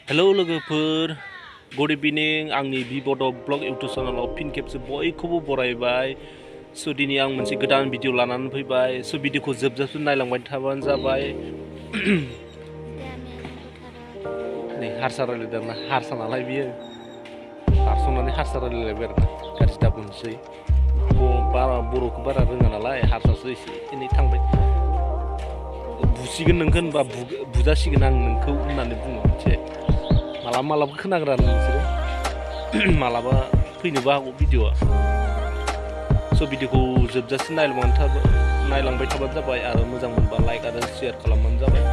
hello लोगोफोर good इभिनिं आंनि BODO blog इउट्यूब चेनेलाव फिन खेबसे बयखौबो बरायबाय स' दिनै आं मोनसे गोदान भिडिअ लानानै फैबाय स' भिडिअखौ जोबजासिम नायलांबाय थाबानो जाबाय नै हारसा रायलायदों ना हारसा नालाय बियो हारसंनानै हारसा रायलायलायबाय आरोना गाज्रि दाबुंसै बर'खौ बारा रोङा नालाय हारसासो एसे एनै थांबाय बुसिगोन नोंखौ होनबा बुजासिगोन आं नोंखौ होननानै बुङो मोनसे मालाबा खोनाग्रा नोंसोरो मालाबा फैनोबो हागौ भिडिअआ स' भिडिअखौ जोबजासिम नायलांबाय थाबानो जाबाय आरो मोजां मोनबा लाइक आरो शेयार खालामबानो जाबाय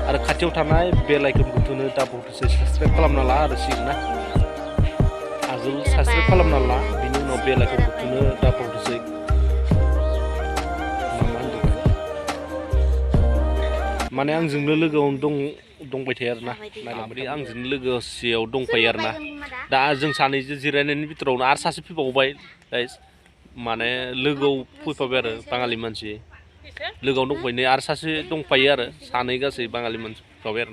आरो खाथियाव थानाय बेल आइकनखौ थुनो दाबलखौसो साबस्क्राइब खालामना ला आरो सिगां ना आगोल साबस्क्राइब खालामना ला बिनि उनाव बेल आइकनखौ थुनो दाबलखौसो माने आंजोंनो लोगोआवनो दंबाय थायो आरोना नायलांबाय आंजोंनो लोगोसेयाव दंफायो आरोना दा जों सानैजों जिरायनायनि बिथोरावनो आरो सासे फैबावबाय गाइस माने लोगोआव फैफाबाय आरो बाङालि मानसि लोगोआव दंफायो आरो सासे दंफायो आरो सानै गासै बाङालि मानसि फैफाबाय आरो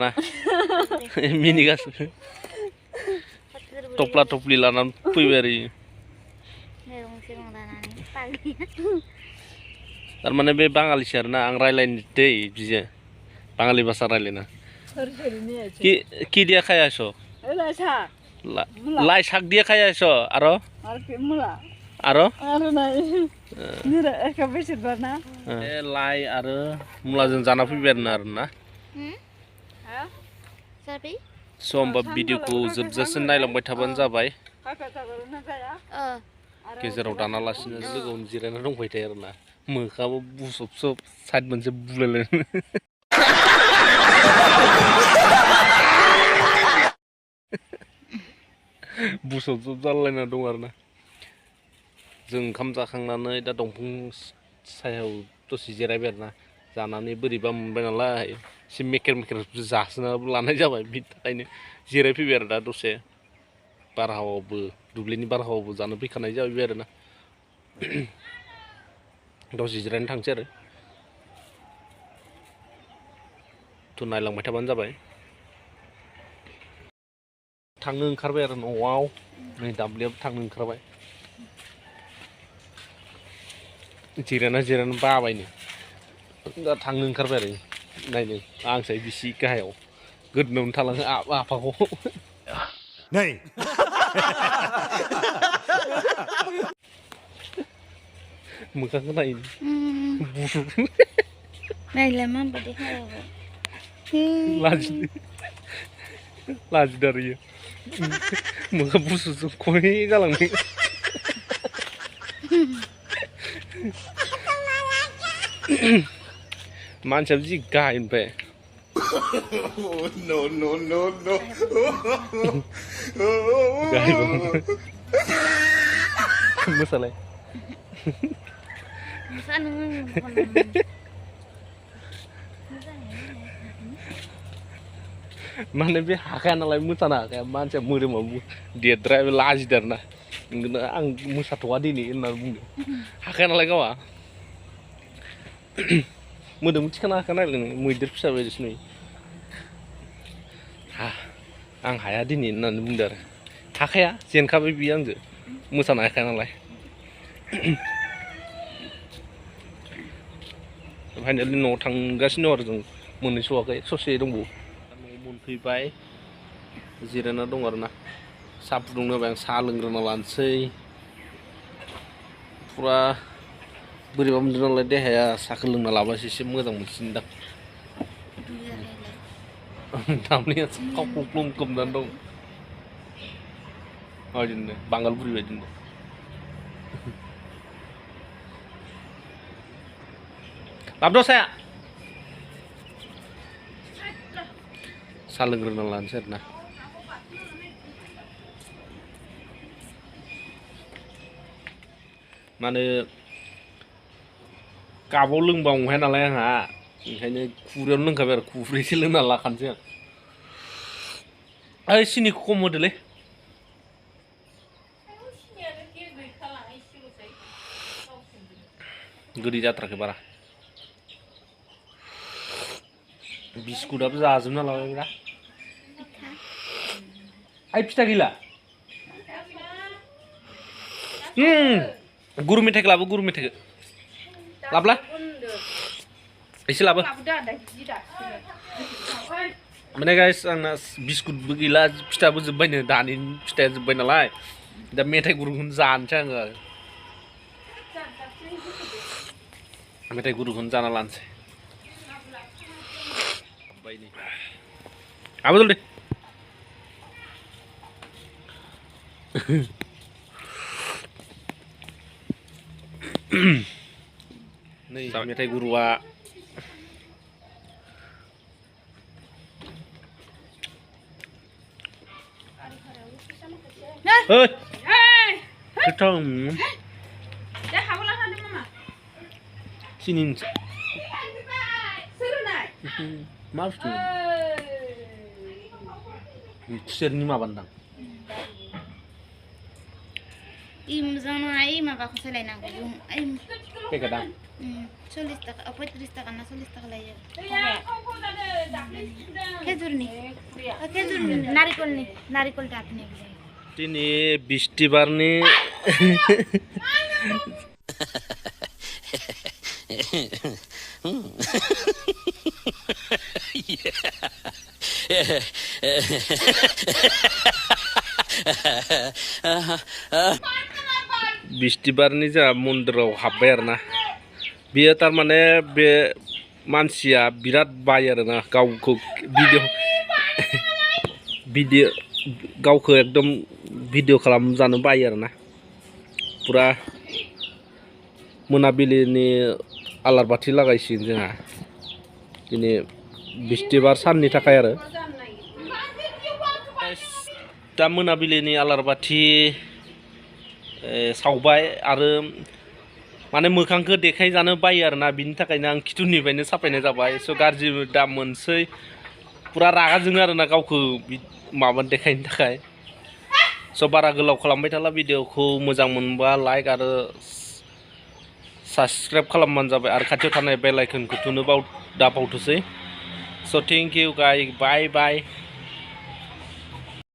ना मिनिगासिनो टप्ला टप्लि लानानै फैबाय आरो तारमाने बे बाङालिसो आरोना आं रायलायनो दै बिजों बाङालि भाषा रायलायना কি দিয়া খাই আছো লাই শাক দিয়ে খাই আছো আৰু লাই আৰু मुलाजों जाना फैबाय आरोना स' होमबा भिडिअखौ जोबजासिम नायलांबाय थाबानो जाबाय गेजेराव दानालासिनो लोगोआवनो जिरायना दंबाय थायो आरोना मोखाङाबो बुसब साइड मोनसे बुलायलायनो बुसब जालायना दं आरोना जों ओंखाम जाखांनानै दा दंफां सायाव दसे जिरायबाय आरोना जानानै बोरैबा मोनबाय नालाय एसे मेकेर जासोनाबो लानाय जाबाय बिनि थाखायनो जिरायफैबाय आरो दा दसे बारहावाबो दुब्लिनि बारहावाबो जानो फैखानाय जाबाय आरोना दसे जिरायनो थांसै आरो थ' नायलांबाय थाबानो जाबाय थांनो ओंखारबाय आरो न'आव नै दाब्लियाबो थांनो ओंखारबाय जिरायना बाबायनो दा थांनो ओंखारबाय आरो नायनो आंसो बिसि गाहायाव गोदोनायावनो थालाङो आफाखौ नै मोखांखौ नायनो नायलाय माबायदि हायाबो लाजिदों आरो इयो मोखां बुसुजों खहे जालांनाय मानसियाबो जि गाहायनिफ्राय मोसालाय माने बे हाखाया नालाय मोसानो हाखाया मानसिया मोदोमाबो देरद्राय लाजिदों आरोना आं मोसाथ'वा दिनै होननानै बुंदों हाखाया नालाय गावहा मोदोम थिखांनो हाखाया नालाय मैदेर फिसा बायदिसो नुयो आं हाया दिनै होननानै बुंदों आरो हाखाया जेनखाबाय बियो आंजों मोसानो हाखाया नालाय फाइनालि न'आव थांगासिनो दं आरो जों मोनहैस'वाखै ससे दंबावो न'आव मोनफैबाय जिरायना दं आरोना साहा फुदुंनो होबाय आं साहा लोंग्रोना लानोसै फुरा बोरैबा मोनदों नालाय देहाया साहाखौ लोंना लाबासो एसे मोजां मोनसिनदां दामनाया खावख्लुम खोबनानै दं बिदिनो बांगाल बुरि बायदिनो लाबोद' साया साहा लोंग्रोना लानोसै आरोना माने काबाव लोंबा अंहाया नालाय आंहा ओंखायनो खुरैयावनो लोंखाबाय आरो खुरैसे लोंना लाखानोसै आं ओइ सिनिखौ खम होदोलै गोदै जाथाराखै बारा बिस्कुटाबो जाजोबना लाबायब्रा आइ फिथा गैला गुरु मेथाइखौ लाबो गुरु मेथाइखौ लाबला एसे लाबो माने गाइस आंना बिस्कुटबो गैला फिथाबो जोब्बायनो दानि फिथाया जोब्बाय नालाय दा मेथाइ गुरुखौनो जानोसै आङो मेथाइ गुरुखौनो जाना लानोसै आबो दे नै मेथाइ गुरुआ गोथाव सिनि मा बुस्थु खुसेरनि माबानदां मोजां आइ माबाखौ सोलायनांगौ पेकेटआ 40 थाखा 35 थाखा ना 40 थाखा लायो खेजुरनि नारिकल टाइपनि दिनै बिस्तिबारनि बिस्तिबारनि जोंहा मन्दिराव हाबबाय आरोना बेयो थारमाने बे मानसिया बिराद बायो आरोना गावखौ भिडिअ गावखौ एकदम भिडिअ खालामजानो बायो आरोना पुरा मोनाबिलिनि आलार बाथि लागायसिगोन जोंहा दिनै बिस्तिबार साननि थाखाय आरो दा मोनाबिलिनि आलार बाथि सावबाय आरो माने मोखांखौ देखायजानो बायो आरोना बिनि थाखायनो आं खिथुनिफ्रायनो साफायनाय जाबाय स' गाज्रि दा मोनसै पुरा रागा जोङो आरोना गावखौ माबा देखायनो थाखाय स' बारा गोलाव खालामबाय थाला भिडिअखौ मोजां मोनबा लाइक आरो साबस्क्राइब खालामबानो जाबाय आरो खाथियाव थानाय बेल आइकनखौ थुनो दाबावथोसै स' thank you guys bye bye